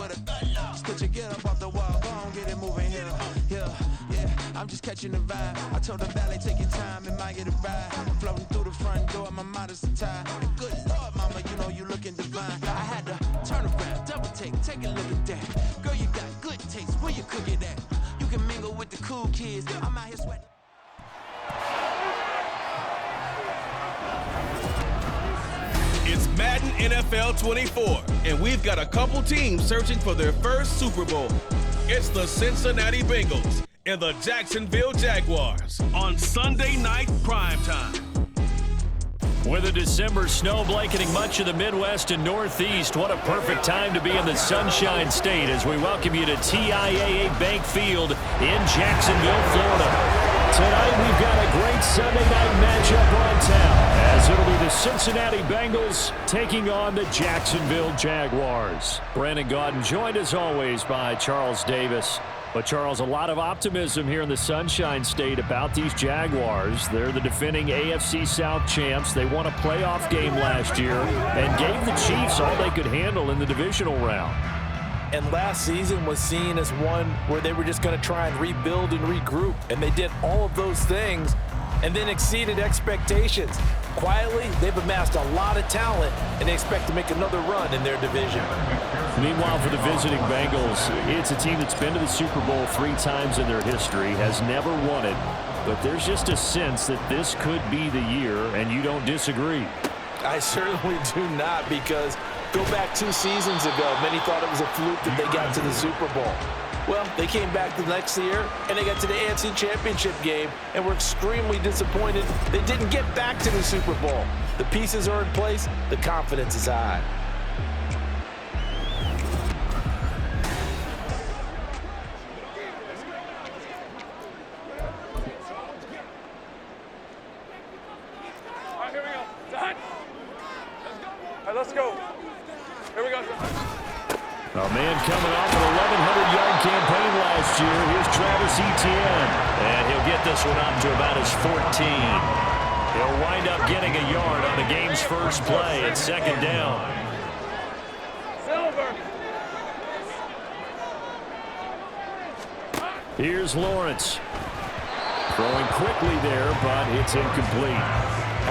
with a just put your get up off the wall, go on, get it moving here. Yeah, I'm just catching the vibe. I told the ballet, take your time, it might get a ride. I'm floating through the front door, my modest attire. And good Lord, mama, you know you looking divine. I had to turn around, double take a look at that. Girl, you got good taste, where you cook it at? You can mingle with the cool kids, I'm out here sweating. It's Madden NFL 24, and we've got a couple teams searching for their first Super Bowl. It's the Cincinnati Bengals and the Jacksonville Jaguars on Sunday night primetime. With a December snow blanketing much of the Midwest and Northeast, what a perfect time to be in the Sunshine State as we welcome you to TIAA Bank Field in Jacksonville, Florida. Tonight we've got a great Sunday night matchup on town as it'll be the Cincinnati Bengals taking on the Jacksonville Jaguars. Brandon Gaudin joined as always by Charles Davis. But Charles, a lot of optimism here in the Sunshine State about these Jaguars. They're the defending AFC South champs. They won a playoff game last year and gave the Chiefs all they could handle in the divisional round. And last season was seen as one where they were just going to try and rebuild and regroup. And they did all of those things and then exceeded expectations. Quietly, they've amassed a lot of talent, and they expect to make another run in their division. Meanwhile, for the visiting Bengals, it's a team that's been to the Super Bowl 3 times in their history, has never won it. But there's just a sense that this could be the year, and you don't disagree. I certainly do not, because go back 2 seasons ago, many thought it was a fluke that they got to the Super Bowl. Well, they came back the next year, and they got to the AFC Championship game, and were extremely disappointed they didn't get back to the Super Bowl. The pieces are in place. The confidence is high. All right, here we go. Done. All right, let's go. Here we go. A man coming off an 1,100-yard campaign last year. Here's Travis Etienne. And he'll get this one up to about his 14. He'll wind up getting a yard on the game's first play. It's second down. Silver. Here's Lawrence. Throwing quickly there, but it's incomplete.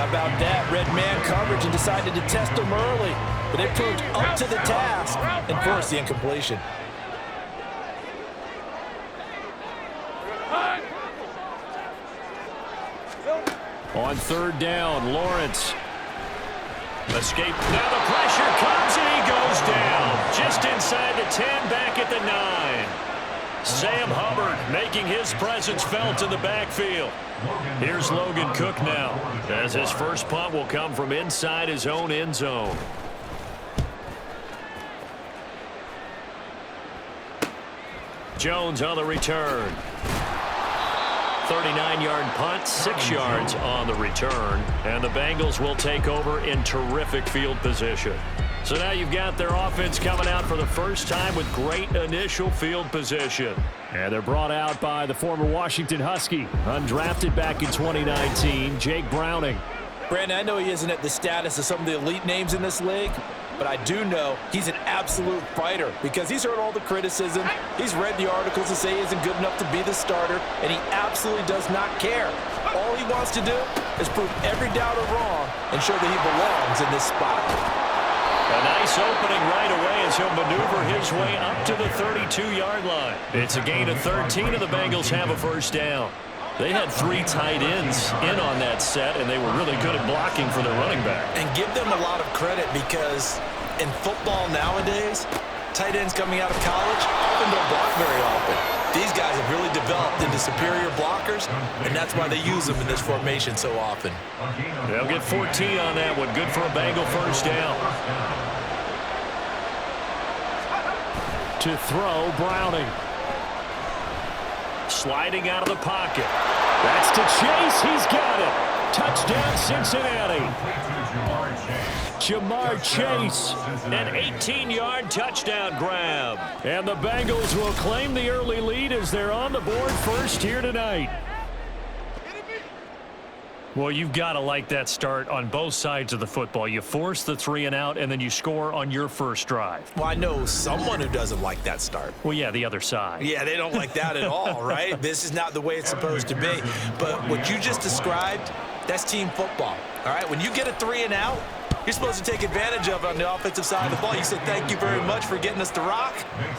How about that? Red man coverage and decided to test him early. But they proved up to the task and forced the incompletion. On third down, Lawrence. Escape. Now the pressure comes and he goes down. Just inside the 10, back at the 9. Sam Hubbard making his presence felt in the backfield. Here's Logan Cook now, as his first punt will come from inside his own end zone. Jones on the return. 39-yard punt, 6 yards on the return. And the Bengals will take over in terrific field position. So now you've got their offense coming out for the first time with great initial field position. And they're brought out by the former Washington Husky, undrafted back in 2019, Jake Browning. Brandon, I know he isn't at the status of some of the elite names in this league, but I do know he's an absolute fighter because he's heard all the criticism. He's read the articles that say he isn't good enough to be the starter, and he absolutely does not care. All he wants to do is prove every doubter wrong and show that he belongs in this spot. A nice opening right away as he'll maneuver his way up to the 32-yard line. It's a gain of 13, and the Bengals have a first down. They had 3 tight ends in on that set, and they were really good at blocking for their running back. And give them a lot of credit because in football nowadays, tight ends coming out of college often don't block very often. These guys have really developed into superior blockers, and that's why they use them in this formation so often. They'll get 14 on that one. Good for a Bengal first down. To throw, Browning. Sliding out of the pocket. That's to Chase. He's got it. Touchdown, Cincinnati. Jamar Chase, an 18-yard touchdown grab. And the Bengals will claim the early lead as they're on the board first here tonight. Well, you've got to like that start on both sides of the football. You force the 3 and out, and then you score on your first drive. Well, I know someone who doesn't like that start. Well, yeah, the other side. Yeah, they don't like that at all, right? This is not the way it's supposed to be. But what you just described, that's team football, all right? When you get a 3 and out, you're supposed to take advantage of it on the offensive side of the ball. You said, thank you very much for getting us the rock.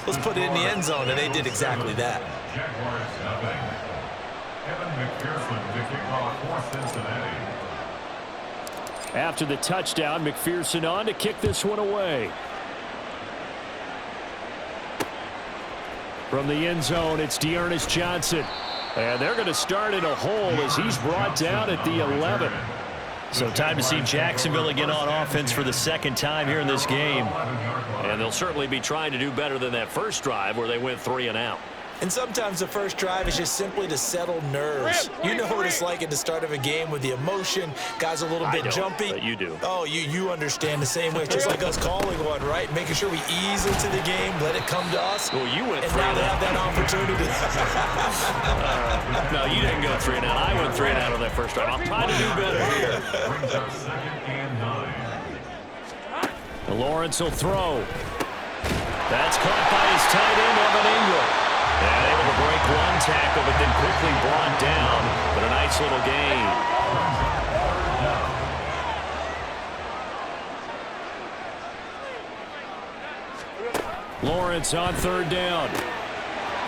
Let's put it in the end zone, and they did exactly that. Jaguars nothing. Evan McPherson to kick off for Cincinnati. After the touchdown, McPherson on to kick this one away. From the end zone, it's Dearness Johnson. And they're going to start in a hole as he's brought down at the 11. So time to see Jacksonville again on offense for the second time here in this game. And they'll certainly be trying to do better than that first drive where they went 3 and out. And sometimes the first drive is just simply to settle nerves. You know what it's like at the start of a game with the emotion. Guys a little bit jumpy. But you do. Oh, you understand the same way. It's just like us calling one, right? Making sure we ease into the game, let it come to us. Well, you went and 3 now and they out. have that opportunity. No, you didn't go 3 and out. I went 3 and out on that first drive. I'm trying to do better here. Brings up 2nd and 9. Lawrence will throw. That's caught by his tight end, Evan Ingram. And able to break one tackle, but then quickly brought down. But a nice little gain. Lawrence on 3rd down.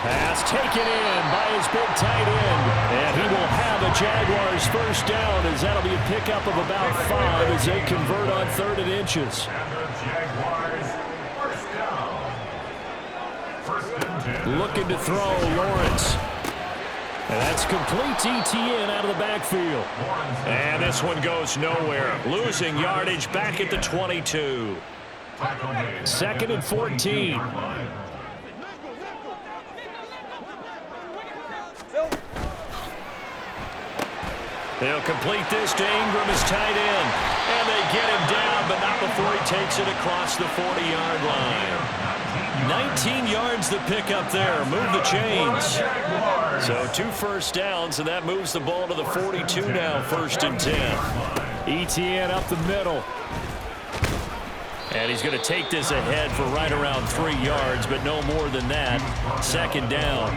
Pass taken in by his big tight end. And he will have a Jaguars first down as that'll be a pickup of about 5 as they convert on 3rd and inches. Jaguars first down. 1st and 10. Looking to throw, Lawrence. And that's complete ETN out of the backfield. And this one goes nowhere. Losing yardage back at the 22. 2nd and 14. They'll complete this to Ingram as tight end. And they get him down, but not before he takes it across the 40-yard line. 19 yards to pick up there. Move the chains. So 2 first downs, and that moves the ball to the 42 now, 1st and 10. ETN up the middle. And he's going to take this ahead for right around 3 yards, but no more than that. 2nd down.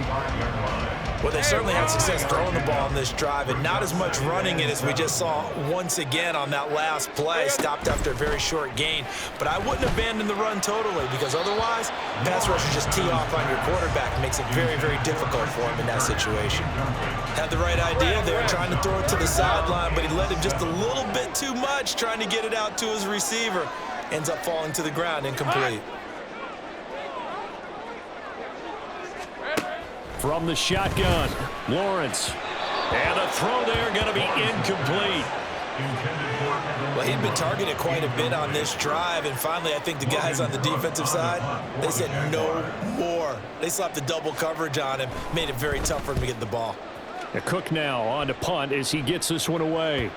Well, they certainly had success throwing the ball on this drive, and not as much running it as we just saw once again on that last play. Stopped after a very short gain. But I wouldn't abandon the run totally, because otherwise, pass rushers just tee off on your quarterback. It makes it very, very difficult for him in that situation. Had the right idea there, trying to throw it to the sideline, but he led him just a little bit too much, trying to get it out to his receiver. Ends up falling to the ground, incomplete. From the shotgun, Lawrence. And a throw there going to be incomplete. Well, he'd been targeted quite a bit on this drive, and finally I think the guys on the defensive side, they said no more. They slapped the double coverage on him, made it very tough for him to get the ball. Cook now on to punt as he gets this one away.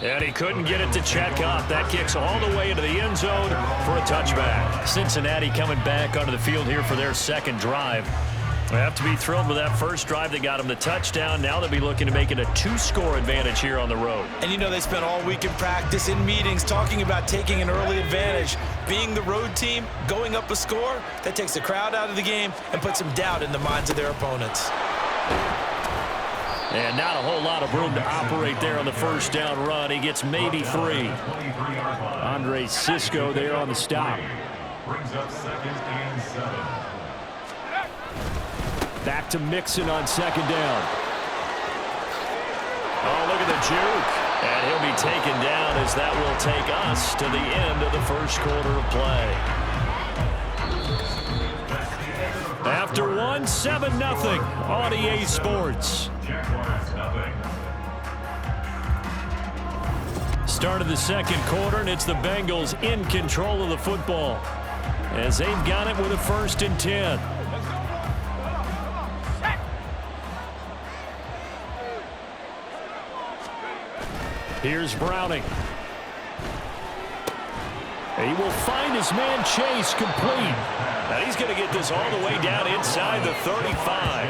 And he couldn't get it to check up. That kicks all the way into the end zone for a touchback. Cincinnati coming back onto the field here for their 2nd drive. They have to be thrilled with that first drive that got them the touchdown. Now they'll be looking to make it a 2-score advantage here on the road. And you know they spent all week in practice, in meetings, talking about taking an early advantage. Being the road team, going up a score, that takes the crowd out of the game and puts some doubt in the minds of their opponents. And not a whole lot of room to operate there on the first down run. He gets maybe 3. Andre Cisco there on the stop. Brings up 2nd and 7. Back to Mixon on 2nd down. Oh, look at the juke. And he'll be taken down as that will take us to the end of the first quarter of play. After 1, 7-0 on EA Sports. Start of the 2nd quarter, and it's the Bengals in control of the football as they've got it with a 1st and 10. Here's Browning. He will find his man Chase complete. And he's going to get this all the way down inside the 35.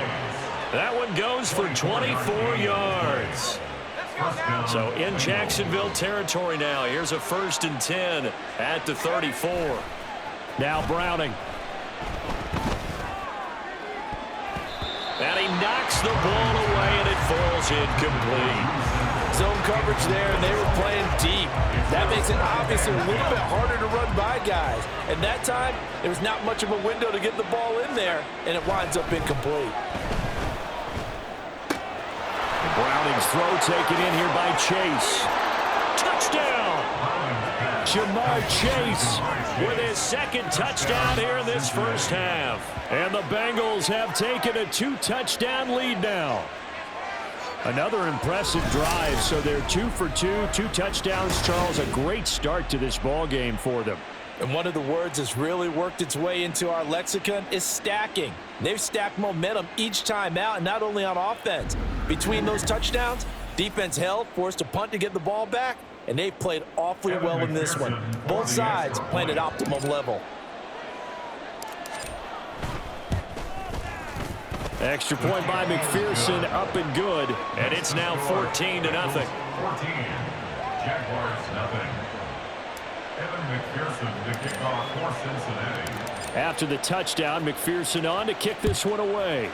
That one goes for 24 yards. So in Jacksonville territory now. Here's a 1st and 10 at the 34. Now Browning. And he knocks the ball away, and it falls incomplete. Zone coverage there, and they were playing deep. That makes it obviously a little bit harder to run by guys. And that time, there was not much of a window to get the ball in there, and it winds up incomplete. Browning's throw taken in here by Chase. Touchdown! Jamar Chase with his 2nd touchdown here in this first half. And the Bengals have taken a 2-touchdown lead now. Another impressive drive, so they're 2 for 2, 2 touchdowns. Charles, a great start to this ball game for them. And one of the words that's really worked its way into our lexicon is stacking. They've stacked momentum each time out, and not only on offense. Between those touchdowns, defense held, forced a punt to get the ball back, and they've played awfully well in this one. Both sides playing at optimum level. Extra point by McPherson, up and good, and it's now 14-0. 14. Jaguars, nothing. Evan McPherson to kick off for Cincinnati. After the touchdown, McPherson on to kick this one away.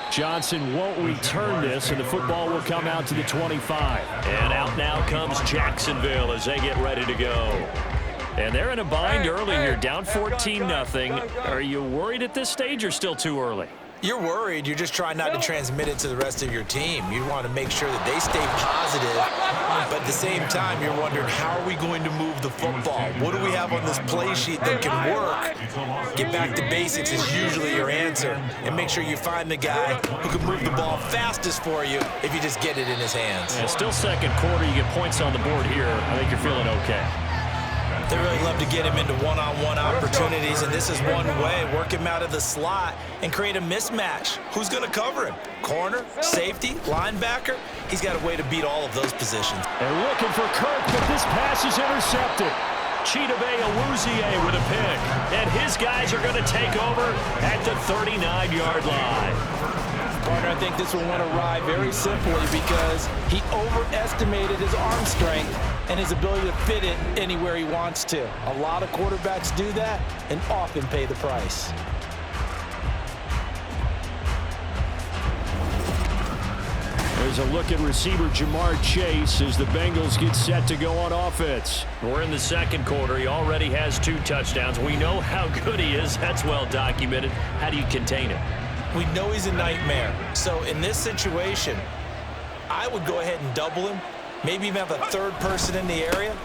Johnson won't return this, and the football will come out to the 25. And out now comes Jacksonville as they get ready to go. And they're in a bind early here, down 14-0. Are you worried at this stage or still too early? You're worried. You're just trying not to transmit it to the rest of your team. You want to make sure that they stay positive, but at the same time, you're wondering, how are we going to move the football? What do we have on this play sheet that can work? Get back to basics is usually your answer, and make sure you find the guy who can move the ball fastest for you if you just get it in his hands. Yeah, still 2nd quarter. You get points on the board here. I think you're feeling okay. They really love to get him into one-on-one opportunities, and this is one way. Work him out of the slot and create a mismatch. Who's going to cover him? Corner, safety, linebacker? He's got a way to beat all of those positions. They're looking for Kirk, but this pass is intercepted. Chidobe Awuzie with a pick, and his guys are going to take over at the 39-yard line. Partner, I think this will want to ride very simply because he overestimated his arm strength and his ability to fit it anywhere he wants to. A lot of quarterbacks do that and often pay the price. There's a look at receiver Jamar Chase as the Bengals get set to go on offense. We're in the 2nd quarter. He already has 2 touchdowns. We know how good he is. That's well documented. How do you contain him? We know he's a nightmare. So in this situation, I would go ahead and double him, maybe even have a 3rd person in the area,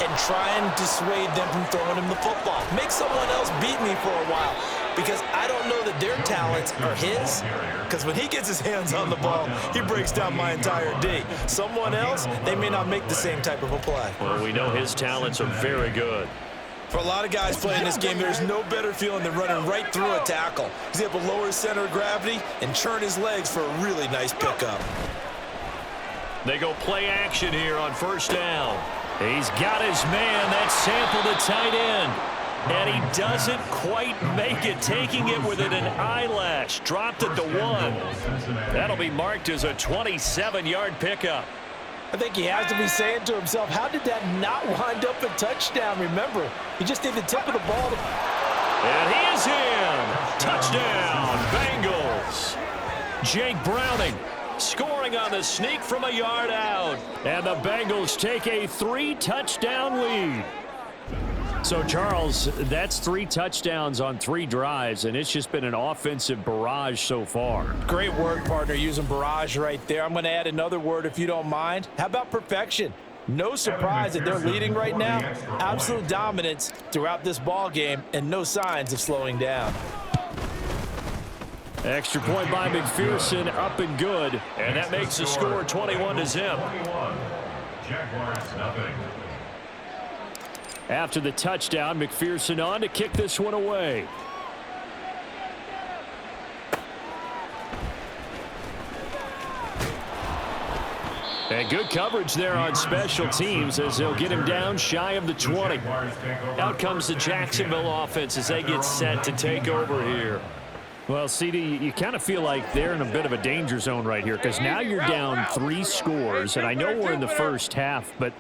and try and dissuade them from throwing him the football. Make someone else beat me for a while, because I don't know that their talents are his, because when he gets his hands on the ball, he breaks down my entire D. Someone else, they may not make the same type of a play. Well, we know his talents are very good. For a lot of guys playing this game, there's no better feeling than running right through a tackle. He's able to lower his center of gravity and churn his legs for a really nice pickup. They go play action here on 1st down. He's got his man. That's Sample, the tight end. And he doesn't quite make it, taking it within an eyelash. Dropped at the 1. That'll be marked as a 27-yard pickup. I think he has to be saying to himself, how did that not wind up a touchdown? Remember, he just did the tip of the ball. And he is in. Touchdown, Bengals. Jake Browning scoring on the sneak from a yard out. And the Bengals take a 3-touchdown lead. So, Charles, that's 3 touchdowns on 3 drives, and it's just been an offensive barrage so far. Great work, partner, using barrage right there. I'm going to add another word if you don't mind. How about perfection? No surprise that they're leading right now. Absolute dominance throughout this ball game and no signs of slowing down. Extra point by McPherson, up and good, and that makes the score 21-0. Jaguars, nothing. After the touchdown, McPherson on to kick this one away. And good coverage there on special teams as they'll get him down shy of the 20. Out comes the Jacksonville offense as they get set to take over here. Well, CD, you kind of feel like they're in a bit of a danger zone right here because now you're down 3 scores, and I know we're in the first half, but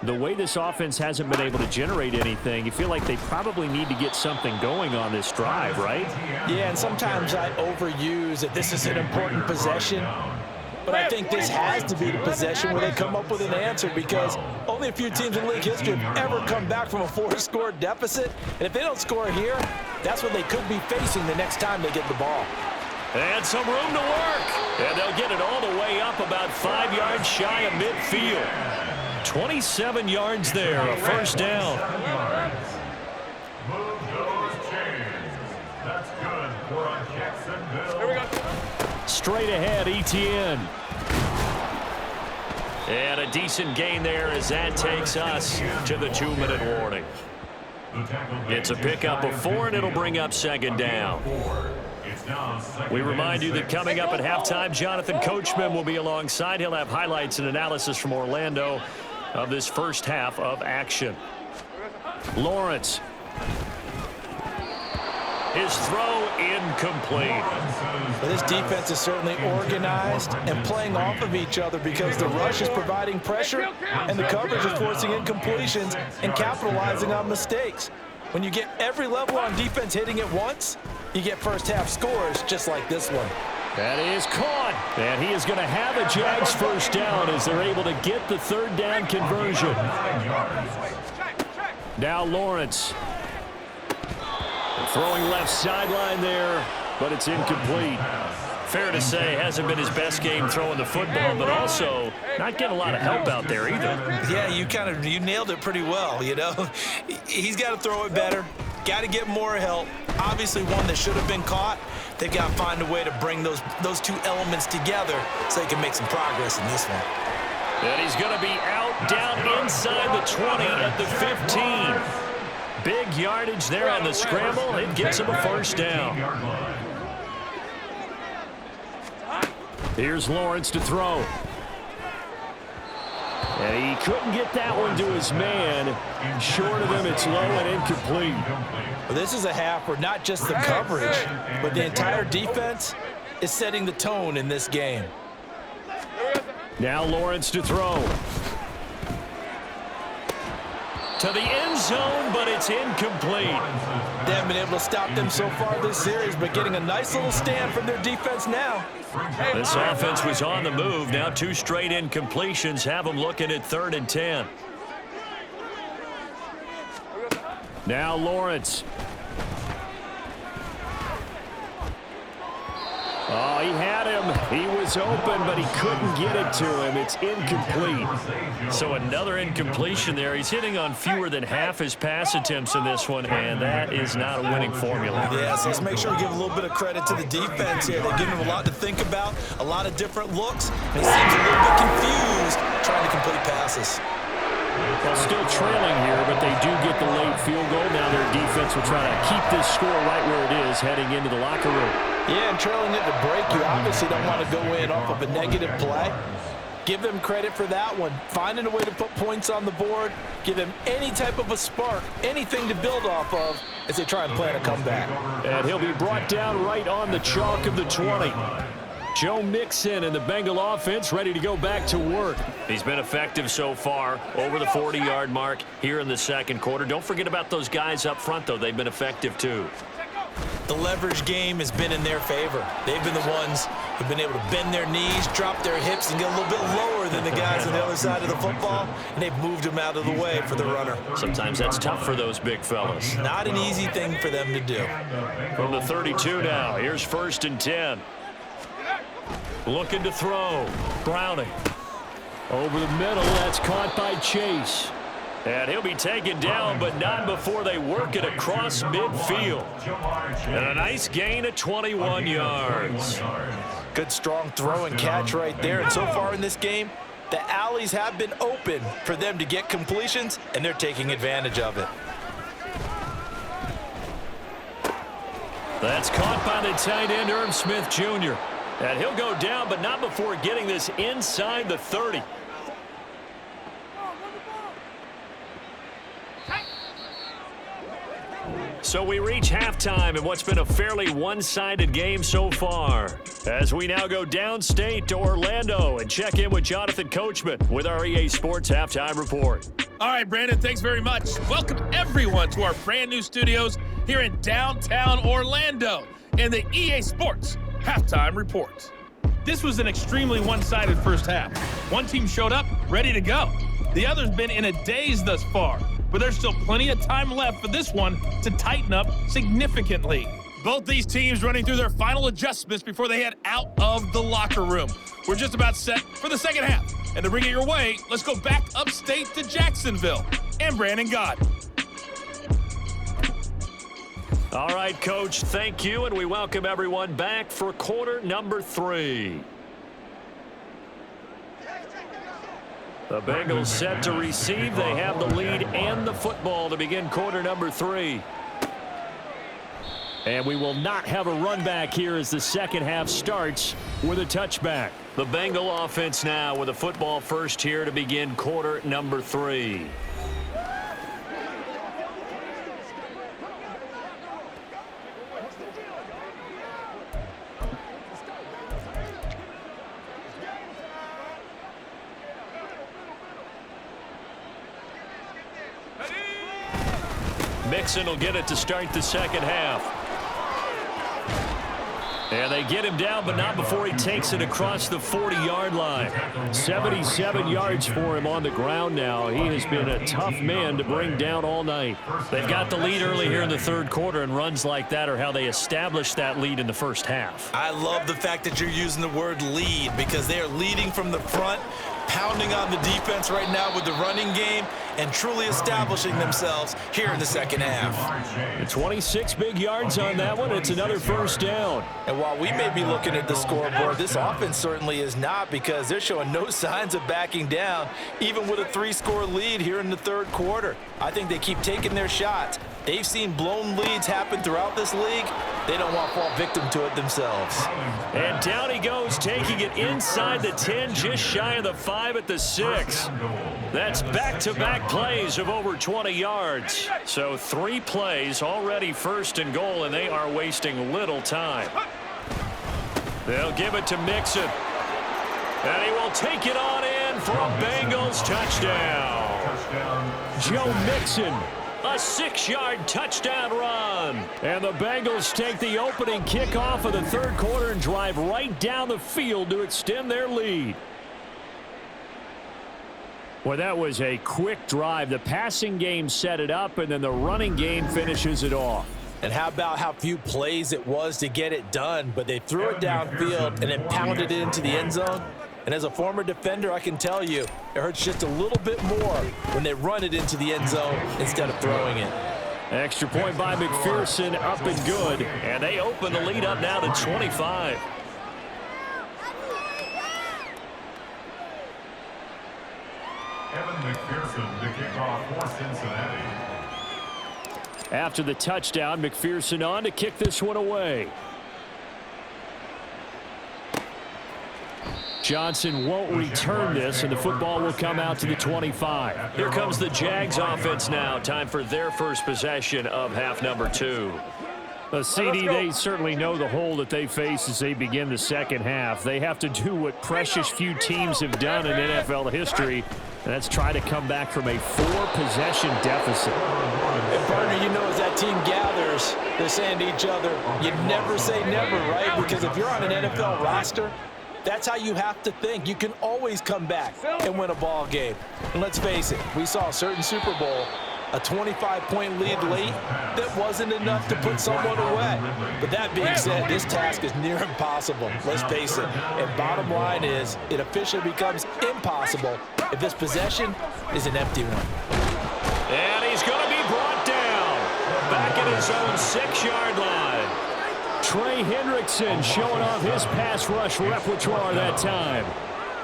the way this offense hasn't been able to generate anything, you feel like they probably need to get something going on this drive, right? Yeah, and sometimes I overuse that this is an important possession. But I think this has to be the possession where they come up with an answer because only a few teams in league history have ever come back from a 4-score deficit. And if they don't score here, that's what they could be facing the next time they get the ball. And some room to work. And they'll get it all the way up about 5 yards shy of midfield. 27 yards there, a first down. Move those chains. That's good for a Jacksonville. Here we go. Straight ahead, Etienne. And a decent gain there as that takes us to the 2-minute warning. It's a pickup of 4, and it'll bring up second down. We remind you that coming up at halftime, Jonathan Coachman will be alongside. He'll have highlights and analysis from Orlando of this first half of action. Lawrence. His throw incomplete. But this defense is certainly organized and playing off of each other because the rush is providing pressure and the coverage is forcing incompletions and capitalizing on mistakes. When you get every level on defense hitting at once, you get first half scores just like this one. That is caught. And he is going to have a Jags first down as they're able to get the third down conversion. Now Lawrence. Throwing left sideline there, but it's incomplete. Fair to say, hasn't been his best game throwing the football, but also not getting a lot of help out there either. Yeah, you nailed it pretty well, you know. He's got to throw it better, got to get more help. Obviously one that should have been caught. They've got to find a way to bring those two elements together so they can make some progress in this one. And he's going to be out down inside the 20 at the 15. Big yardage there on the scramble. It gets him a first down. Here's Lawrence to throw. And he couldn't get that one to his man. Short of him, it's low and incomplete. Well, this is a half where not just the coverage, but the entire defense is setting the tone in this game. Now Lawrence to throw. To the end zone, but it's incomplete. They haven't been able to stop them so far this series, but getting a nice little stand from their defense now. This offense was on the move. Now 2 straight incompletions have them looking at 3rd and 10. Now Lawrence. Oh, he had him. He was open, but he couldn't get it to him. It's incomplete. So another incompletion there. He's hitting on fewer than half his pass attempts in this one, and that is not a winning formula. Yeah, so let's make sure we give a little bit of credit to the defense here. They're giving him a lot to think about, a lot of different looks, and he seems a little bit confused trying to complete passes. Well, still trailing here, but they do get the late field goal. Now their defense will try to keep this score right where it is heading into the locker room. Yeah, and trailing it to break, you obviously don't want to go in off of a negative play. Give them credit for that one. Finding a way to put points on the board, give them any type of a spark, anything to build off of as they try and plan a comeback. And he'll be brought down right on the chalk of the 20. Joe Mixon and the Bengal offense ready to go back to work. He's been effective so far, over the 40-yard mark here in the second quarter. Don't forget about those guys up front, though. They've been effective, too. The leverage game has been in their favor. They've been the ones who've been able to bend their knees, drop their hips, and get a little bit lower than the guys on the other side of the football, and they've moved them out of the way for the runner. Sometimes that's tough for those big fellas. Not an easy thing for them to do. From the 32 now, here's 1st and 10. Looking to throw. Browning. Over the middle, that's caught by Chase. And he'll be taken down, but not before they work it across midfield. And a nice gain of 21 yards. Good strong throw and catch right there. And so far in this game, the alleys have been open for them to get completions, and they're taking advantage of it. That's caught by the tight end, Irv Smith Jr. And he'll go down, but not before getting this inside the 30. So we reach halftime in what's been a fairly one-sided game so far. As we now go downstate to Orlando and check in with Jonathan Coachman with our EA Sports Halftime Report. All right, Brandon, thanks very much. Welcome everyone to our brand new studios here in downtown Orlando and the EA Sports Halftime Report. This was an extremely one-sided first half. One team showed up ready to go. The other's been in a daze thus far, but there's still plenty of time left for this one to tighten up significantly. Both these teams running through their final adjustments before they head out of the locker room. We're just about set for the second half. And to bring it your way, let's go back upstate to Jacksonville and Brandon God. All right, Coach, thank you, and we welcome everyone back for quarter number 3. The Bengals set to receive. They have the lead and the football to begin quarter number 3. And we will not have a run back here as the second half starts with a touchback. The Bengal offense now with a football first here to begin quarter number 3. Mixon will get it to start the second half. And they get him down, but not before he takes it across the 40-yard line. 77 yards for him on the ground now. He has been a tough man to bring down all night. They've got the lead early here in the third quarter, and runs like that are how they established that lead in the first half. I love the fact that you're using the word lead because they are leading from the front, pounding on the defense right now with the running game, and truly establishing themselves here in the second half. 26 big yards on that one. It's another first down. And while we may be looking at the scoreboard, this offense certainly is not, because they're showing no signs of backing down, even with a 3-score lead here in the third quarter. I think they keep taking their shots. They've seen blown leads happen throughout this league. They don't want to fall victim to it themselves. And down he goes, taking it inside the 10, just shy of the 5 at the 6. That's back-to-back plays of over 20 yards. So 3 plays already first and goal, and they are wasting little time. They'll give it to Mixon. And he will take it on in for a Bengals touchdown. Joe Mixon. A 6-yard touchdown run. And the Bengals take the opening kickoff of the third quarter and drive right down the field to extend their lead. Well, that was a quick drive. The passing game set it up, and then the running game finishes it off. And how about how few plays it was to get it done, but they threw it downfield and then pounded it into the end zone. And as a former defender, I can tell you, it hurts just a little bit more when they run it into the end zone instead of throwing it. Extra point by McPherson, up and good. And they open the lead up now to 25. Evan McPherson to kick off for Cincinnati. After the touchdown, McPherson on to kick this one away. Johnson won't return this, and the football will come out to the 25. Here comes the Jags offense now. Time for their first possession of half number 2. CD, they certainly know the hole that they face as they begin the second half. They have to do what precious few teams have done in NFL history, and that's try to come back from a 4-possession deficit. And partner, you know, as that team gathers, they're saying to each other, you never say never, right? Because if you're on an NFL roster, that's how you have to think. You can always come back and win a ball game. And let's face it, we saw a certain Super Bowl, a 25-point lead late, that wasn't enough to put someone away. But that being said, this task is near impossible. Let's face it. And bottom line is, it officially becomes impossible if this possession is an empty one. And he's going to be brought down back at his own 6-yard line. Trey Hendrickson showing off his pass rush repertoire that time.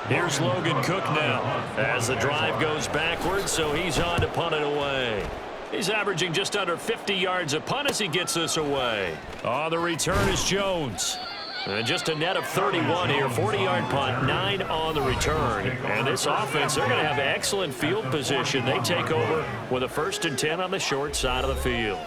Here's Logan Cook now as the drive goes backwards, so he's on to punt it away. He's averaging just under 50 yards a punt as he gets this away. On the return is Jones. And just a net of 31 here, 40-yard punt, 9 on the return. And this offense, they're going to have excellent field position. They take over with a 1st and 10 on the short side of the field.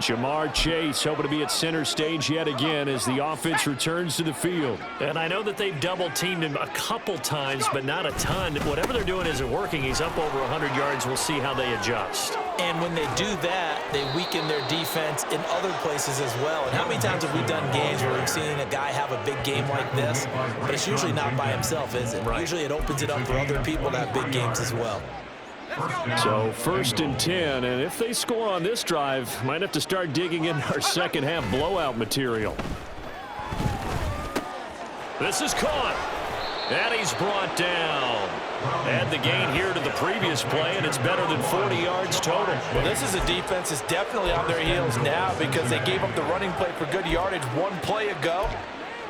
Jamar Chase hoping to be at center stage yet again as the offense returns to the field. And I know that they've double-teamed him a couple times, but not a ton. Whatever they're doing isn't working. He's up over 100 yards. We'll see how they adjust. And when they do that, they weaken their defense in other places as well. And how many times have we done games where we've seen a guy have a big game like this, but it's usually not by himself, is it? Right. Usually it opens it up for other people to have big games as well. So 1st and 10, and if they score on this drive, might have to start digging in our second half blowout material. This is caught, and he's brought down. Add the gain here to the previous play, and it's better than 40 yards total. Well, this is a defense that's definitely on their heels now because they gave up the running play for good yardage one play ago.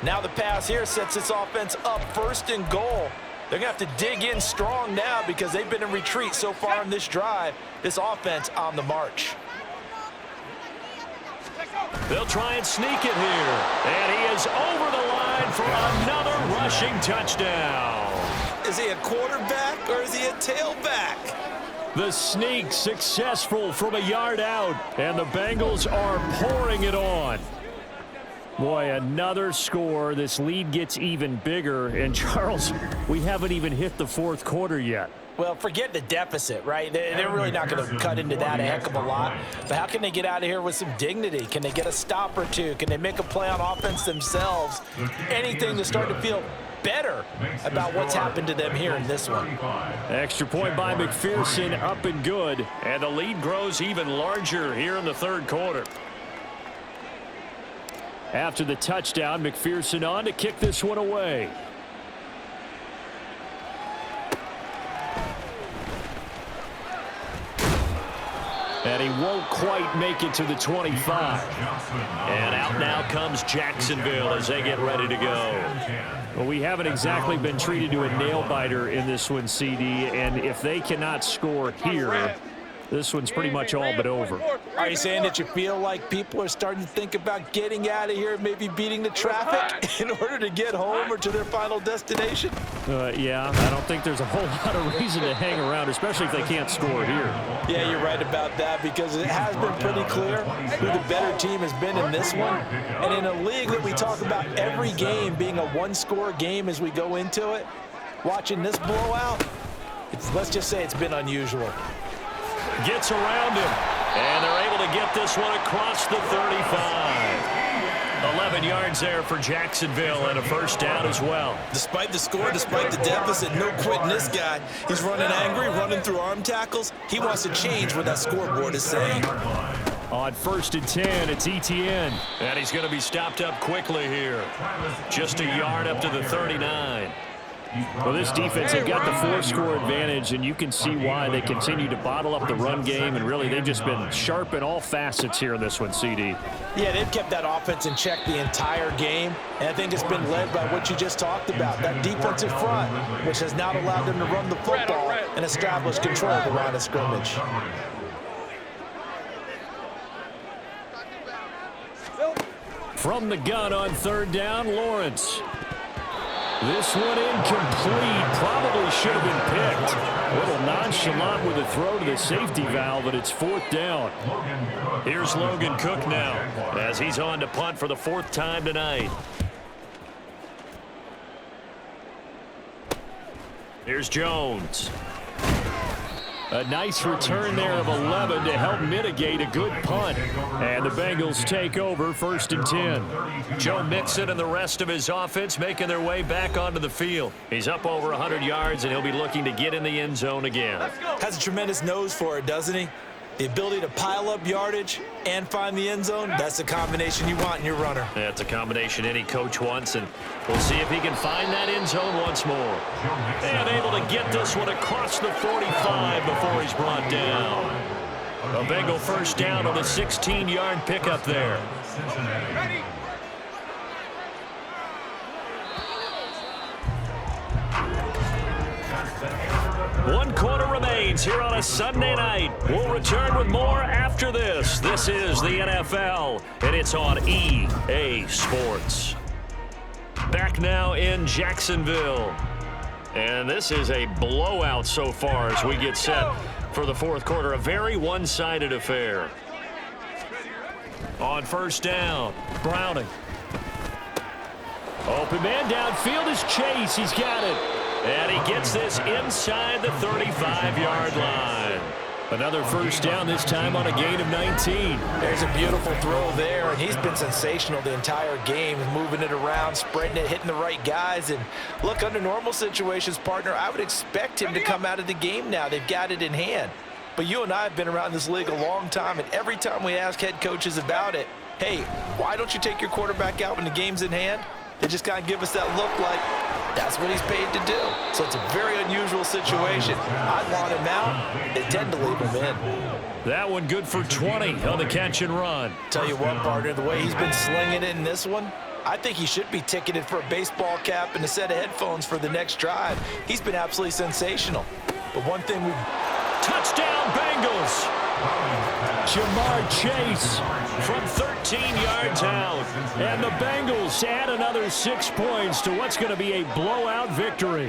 Now the pass here sets this offense up 1st and goal. They're going to have to dig in strong now because they've been in retreat so far in this drive. This offense on the march. They'll try and sneak it here. And he is over the line for another rushing touchdown. Is he a quarterback or is he a tailback? The sneak successful from a yard out. And the Bengals are pouring it on. Boy, another score. This lead gets even bigger. And, Charles, we haven't even hit the 4th quarter yet. Well, forget the deficit, right? They're really not going to cut into that a heck of a lot. But how can they get out of here with some dignity? Can they get a stop or two? Can they make a play on offense themselves? Anything to start to feel better about what's happened to them here in this one. Extra point by McPherson, up and good. And the lead grows even larger here in the 3rd quarter. After the touchdown, McPherson on to kick this one away. And he won't quite make it to the 25. And out now comes Jacksonville as they get ready to go. Well, we haven't exactly been treated to a nail-biter in this one, CD. And if they cannot score here, this one's pretty much all but over. Are you saying that you feel like people are starting to think about getting out of here, maybe beating the traffic in order to get home or to their final destination? Yeah, I don't think there's a whole lot of reason to hang around, especially if they can't score here. Yeah, you're right about that because it has been pretty clear who the better team has been in this one. And in a league that we talk about every game being a one-score game as we go into it, watching this blowout, let's just say it's been unusual. Gets around him, and they're able to get this one across the 35. 11 yards there for Jacksonville and a 1st down as well. Despite the score, despite the deficit, no quitting this guy. He's running angry, running through arm tackles. He wants to change what that scoreboard is saying. On 1st and 10, it's Etienne. And he's going to be stopped up quickly here. Just a yard up to the 39. Well, this defense, they've got the 4-score advantage, and you can see why they continue to bottle up the run game, and really they've just been sharp in all facets here in this one, CD. Yeah, they've kept that offense in check the entire game, and I think it's been led by what you just talked about, that defensive front, which has not allowed them to run the football and establish control of the line of scrimmage. From the gun on 3rd down, Lawrence. This one incomplete. Probably should have been picked. A little nonchalant with a throw to the safety valve, but it's 4th down. Here's Logan Cook now as he's on to punt for the 4th time tonight. Here's Jones. A nice return there of 11 to help mitigate a good punt. And the Bengals take over 1st and 10. Joe Mixon and the rest of his offense making their way back onto the field. He's up over 100 yards, and he'll be looking to get in the end zone again. Has a tremendous nose for it, doesn't he? The ability to pile up yardage and find the end zone, that's the combination you want in your runner. That's a combination any coach wants, and we'll see if he can find that end zone once more. And able to get this one across the 45 before he's brought down. A Bengal 1st down on the 16-yard pickup there. Ready? One quarter remains here on a Sunday night. We'll return with more after this. This is the NFL, and it's on EA Sports. Back now in Jacksonville. And this is a blowout so far as we get set for the 4th quarter. A very one-sided affair. On first down, Browning. Open man downfield is Chase. He's got it. And he gets this inside the 35-yard line. Another first down, this time on a gain of 19. There's a beautiful throw there, and he's been sensational the entire game, moving it around, spreading it, hitting the right guys. And look, under normal situations, partner, I would expect him to come out of the game now. They've got it in hand. But you and I have been around this league a long time, and every time we ask head coaches about it, hey, why don't you take your quarterback out when the game's in hand? They just kind of give us that look like that's what he's paid to do. So it's a very unusual situation. I'd want him out. They tend to leave him in. That one good for 20 on the catch and run. Tell you what, partner, the way he's been slinging it in this one, I think he should be ticketed for a baseball cap and a set of headphones for the next drive. He's been absolutely sensational. But one thing Touchdown, Bengals. Jamar Chase from 13 yards out. And the Bengals add another 6 points to what's going to be a blowout victory.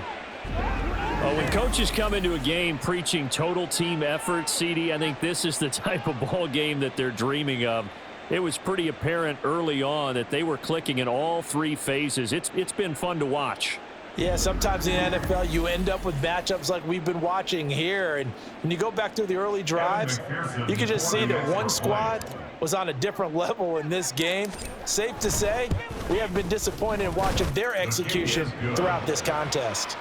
When coaches come into a game preaching total team effort, CD, I think this is the type of ball game that they're dreaming of. It was pretty apparent early on that they were clicking in all three phases. It's been fun to watch. Yeah, sometimes in the NFL you end up with matchups like we've been watching here. And when you go back through the early drives, you can just see that one squad was on a different level in this game. Safe to say, we have been disappointed in watching their execution throughout this contest.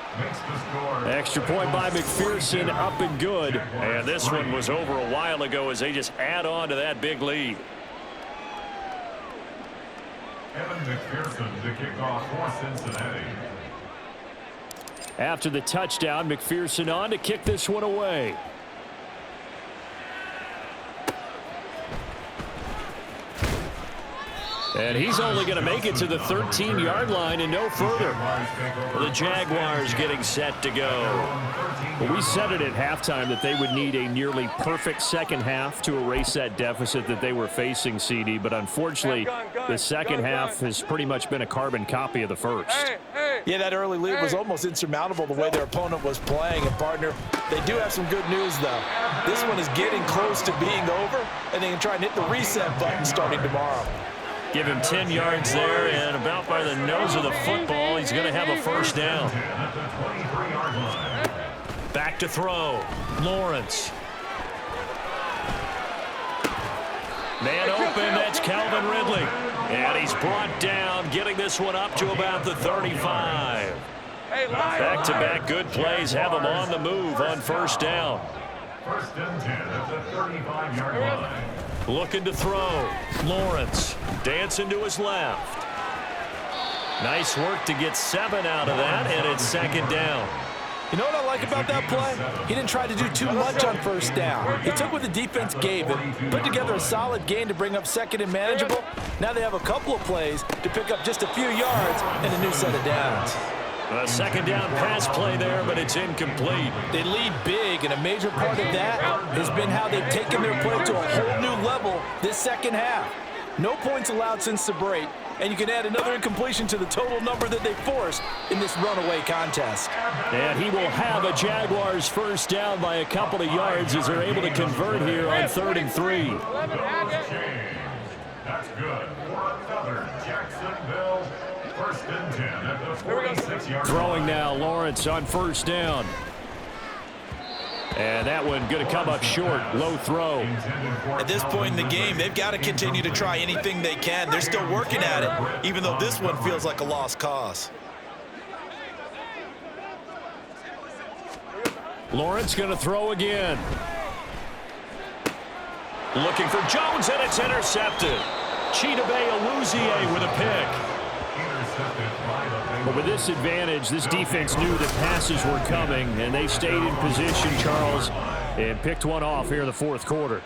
Extra point by McPherson, up and good. And this one was over a while ago as they just add on to that big lead. Evan McPherson to kick off for Cincinnati. After the touchdown, McPherson on to kick this one away. And he's only going to make it to the 13-yard line and no further. The Jaguars getting set to go. Well, we said it at halftime that they would need a nearly perfect second half to erase that deficit that they were facing, CD. But unfortunately, the second half has pretty much been a carbon copy of the first. Yeah, that early lead was almost insurmountable the way their opponent was playing. And, partner, they do have some good news, though. This one is getting close to being over, and they can try and hit the reset button starting tomorrow. Give him 10 yards there, and about by the nose of the football, he's going to have a first down. Back to throw. Lawrence. Man open, that's Calvin Ridley. And he's brought down, getting this one up to about the 35. Back-to-back good plays have him on the move on first down. First and 10 at the 35-yard line. Looking to throw. Lawrence dancing to his left. Nice work to get 7 out of that, and it's second down. You know what I like about that play? He didn't try to do too much on first down. He took what the defense gave him, put together a solid gain to bring up second and manageable. Now they have a couple of plays to pick up just a few yards and a new set of downs. A second down pass play there, but it's incomplete. They lead big, and a major part of that has been how they've taken their play to a whole new level this second half. No points allowed since the break, and you can add another incompletion to the total number that they forced in this runaway contest. And he will have a Jaguars first down by a couple of yards as they're able to convert here on 3rd and 3. That's good for another Jacksonville. First and 10 at the 46-yard line. Throwing now, Lawrence on first down. And that one going to come up short. Low throw. At this point in the game, they've got to continue to try anything they can. They're still working at it, even though this one feels like a lost cause. Lawrence going to throw again. Looking for Jones, and it's intercepted. Chidobe Awuzie with a pick. But with this advantage, this defense knew that passes were coming, and they stayed in position, Charles, and picked one off here in the fourth quarter.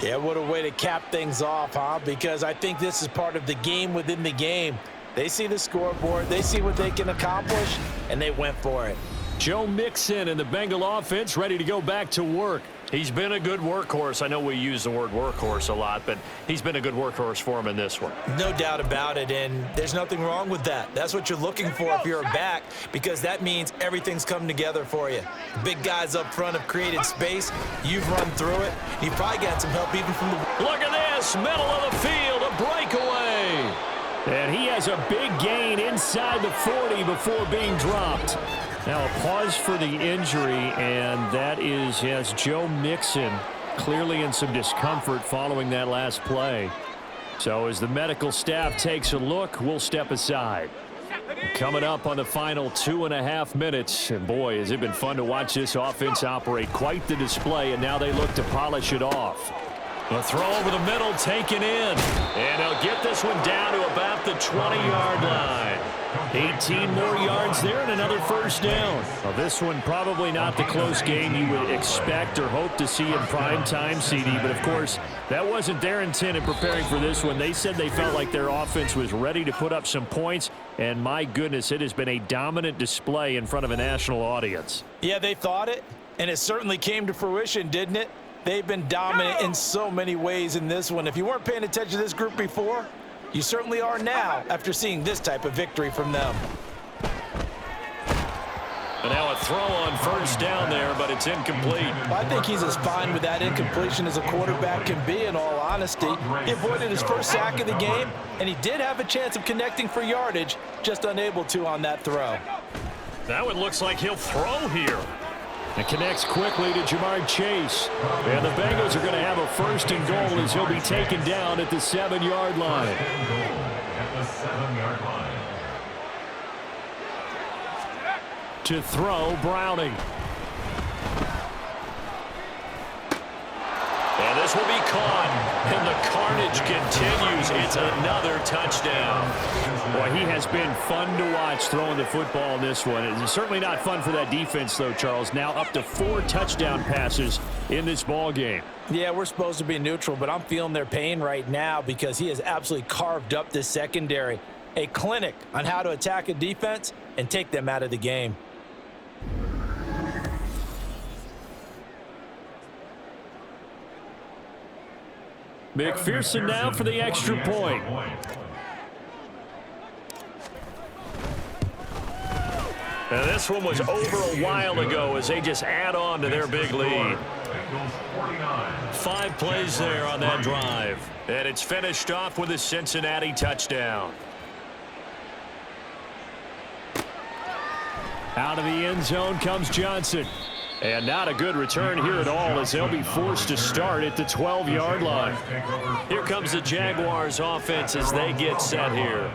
Yeah, what a way to cap things off, huh? Because I think this is part of the game within the game. They see the scoreboard, they see what they can accomplish, and they went for it. Joe Mixon and the Bengal offense ready to go back to work. He's been a good workhorse. I know we use the word workhorse a lot, but he's been a good workhorse for him in this one. No doubt about it, and there's nothing wrong with that. That's what you're looking for if you're a back, because that means everything's come together for you. Big guys up front have created space. You've run through it. You've probably got some help even from the... Look at this, middle of the field. breakaway. And he has a big gain inside the 40 before being dropped. Now a pause for the injury, and that is, yes, Joe Mixon clearly in some discomfort following that last play. So as the medical staff takes a look, we'll step aside. Coming up on the final 2.5 minutes, and boy, has it been fun to watch this offense operate. Quite the display, and now they look to polish it off. The throw over the middle, taken in, and they'll get this one down to about the 20-yard line. 18 more yards there and another first down. Well, this one probably not the close game you would expect or hope to see in prime time, CD, but of course, that wasn't their intent in preparing for this one. They said they felt like their offense was ready to put up some points, and my goodness, it has been a dominant display in front of a national audience. Yeah, they thought it, and it certainly came to fruition, didn't it? They've been dominant in so many ways in this one. If you weren't paying attention to this group before, you certainly are now after seeing this type of victory from them. And now a throw on first down there, but it's incomplete. I think he's as fine with that incompletion as a quarterback can be, in all honesty. He avoided his first sack of the game, and he did have a chance of connecting for yardage, just unable to on that throw. Now it looks like he'll throw here. It connects quickly to Jamar Chase. And the Bengals are going to have a first and goal as he'll be taken down at the 7-yard line. At the 7-yard line. To throw, Browning. And this will be caught. And the carnage continues. It's another touchdown. Boy, he has been fun to watch throwing the football in this one. It's certainly not fun for that defense, though, Charles. Now up to 4 touchdown passes in this ball game. Yeah, we're supposed to be neutral, but I'm feeling their pain right now because he has absolutely carved up this secondary. A clinic on how to attack a defense and take them out of the game. McPherson now for the extra point. And this one was over a while ago as they just add on to their big lead. 5 plays there on that drive. And it's finished off with a Cincinnati touchdown. Out of the end zone comes Johnson. And not a good return here at all as they'll be forced to start at the 12-yard line. Here comes the Jaguars offense as they get set here.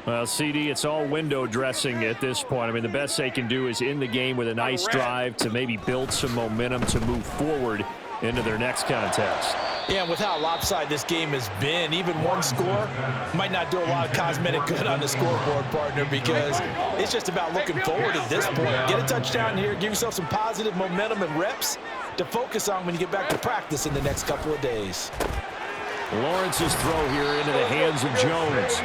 Well, CD, it's all window dressing at this point. I mean, the best they can do is end the game with a nice drive to maybe build some momentum to move forward into their next contest. Yeah, and with how lopsided this game has been, even one score might not do a lot of cosmetic good on the scoreboard, partner, because it's just about looking forward at this point. Get a touchdown here, give yourself some positive momentum and reps to focus on when you get back to practice in the next couple of days. Lawrence's throw here into the hands of Jones.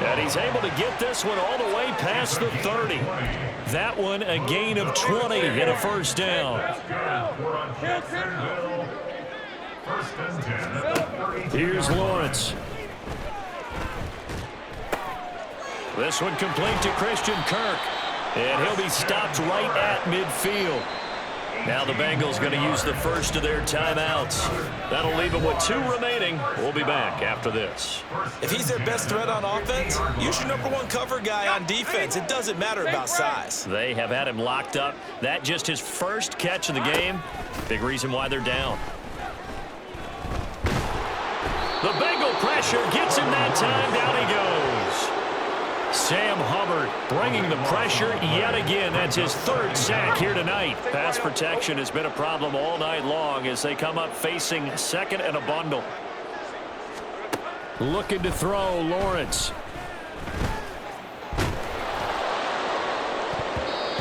And he's able to get this one all the way past the 30. That one a gain of 20 and a first down. Here's Lawrence. This one complete to Christian Kirk. And he'll be stopped right at midfield. Now the Bengals going to use the first of their timeouts. That'll leave them with 2 remaining. We'll be back after this. If he's their best threat on offense, use your #1 cover guy on defense. It doesn't matter about size. They have had him locked up. That just his first catch of the game. Big reason why they're down. The Bengal pressure gets him that time. Down he goes. Sam Hubbard bringing the pressure yet again. That's his 3rd sack here tonight. Pass protection has been a problem all night long as they come up facing 2nd and a bundle. Looking to throw, Lawrence.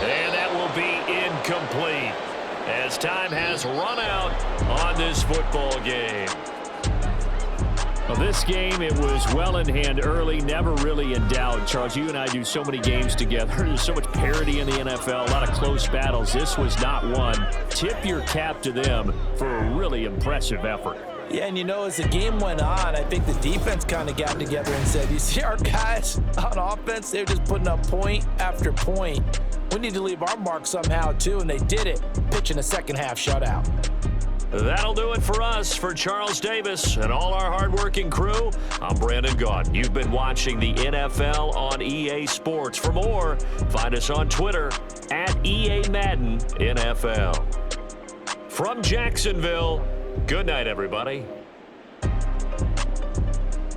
And that will be incomplete as time has run out on this football game. Well, this game, it was well in hand early, never really in doubt. Charles, you and I do so many games together. There's so much parity in the NFL, a lot of close battles. This was not one. Tip your cap to them for a really impressive effort. Yeah, and you know, as the game went on, I think the defense kind of got together and said, you see our guys on offense, they're just putting up point after point. We need to leave our mark somehow, too, and they did it, pitching a second-half shutout. That'll do it for us. For Charles Davis and all our hardworking crew, I'm Brandon Gaudin. You've been watching the NFL on EA Sports. For more, find us on Twitter at EA Madden NFL. From Jacksonville, good night, everybody.